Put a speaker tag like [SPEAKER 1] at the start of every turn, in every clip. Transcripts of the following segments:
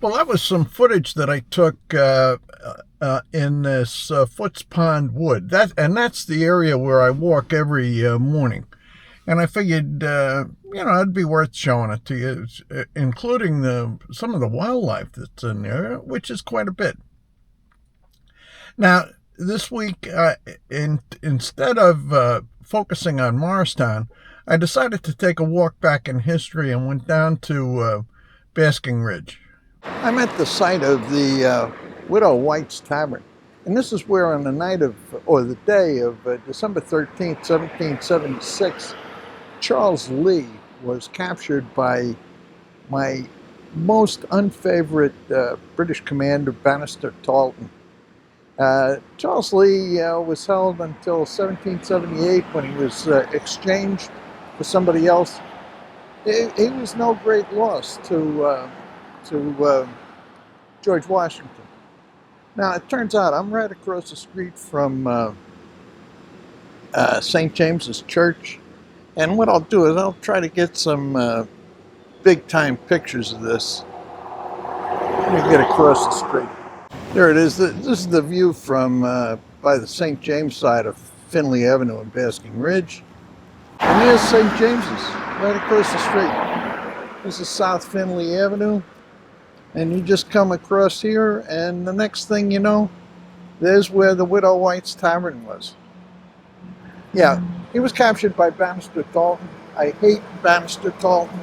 [SPEAKER 1] Well, that was some footage that I took in this Foots Pond Wood. That's the area where I walk every morning. And I figured, it'd be worth showing it to you, including some of the wildlife that's in there, which is quite a bit. Now, this week, instead of focusing on Morristown, I decided to take a walk back in history and went down to Basking Ridge. I'm at the site of the Widow White's Tavern. And this is where on the the day of December 13th, 1776, Charles Lee was captured by my most unfavorite British commander, Bannister Tarleton. Charles Lee was held until 1778 when he was exchanged for somebody else. He was no great loss to George Washington. Now, it turns out I'm right across the street from St. James's Church, and what I'll do is I'll try to get some big-time pictures of this. Let me get across the street. There it is. This is the view from by the St. James side of Finley Avenue in Basking Ridge. And here's St. James's, right across the street. This is South Finley Avenue. And you just come across here, and the next thing you know, there's where the Widow White's Tavern was. Yeah, he was captured by Bannister Tarleton. I hate Bannister Tarleton.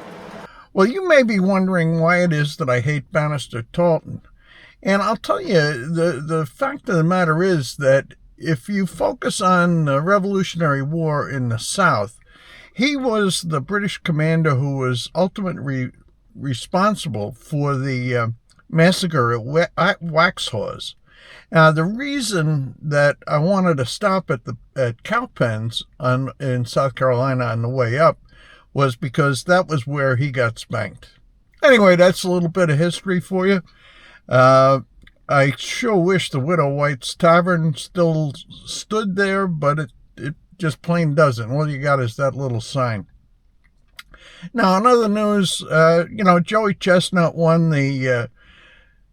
[SPEAKER 1] Well, you may be wondering why it is that I hate Bannister Tarleton. And I'll tell you, the fact of the matter is that if you focus on the Revolutionary War in the South, he was the British commander who was ultimately responsible for the massacre at Waxhaws. Now, the reason that I wanted to stop at Cowpens in South Carolina on the way up was because that was where he got spanked. Anyway, that's a little bit of history for you. I sure wish the Widow White's Tavern still stood there, but it just plain doesn't. All you got is that little sign. Now, in other news, Joey Chestnut won the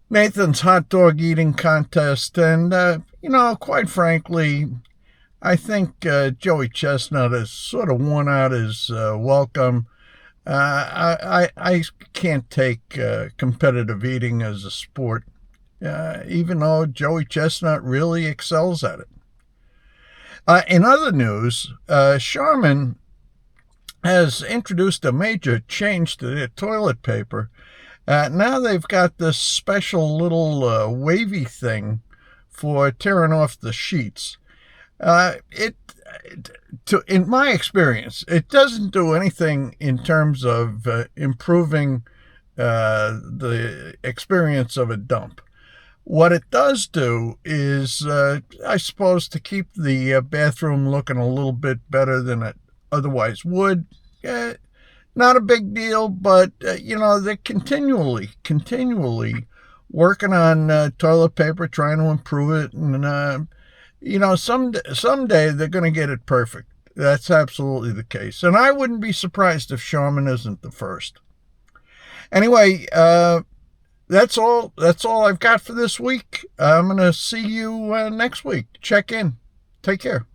[SPEAKER 1] Nathan's Hot Dog Eating Contest. And, quite frankly, I think Joey Chestnut has sort of worn out his welcome. I can't take competitive eating as a sport, even though Joey Chestnut really excels at it. In other news, Charmin has introduced a major change to their toilet paper. Now they've got this special little wavy thing for tearing off the sheets. In my experience, it doesn't do anything in terms of improving the experience of a dump. What it does do is, I suppose, to keep the bathroom looking a little bit better than it otherwise would. Not a big deal, but, they're continually working on toilet paper, trying to improve it. And, someday they're going to get it perfect. That's absolutely the case. And I wouldn't be surprised if Charmin isn't the first. Anyway, that's all I've got for this week. I'm going to see you next week. Check in. Take care.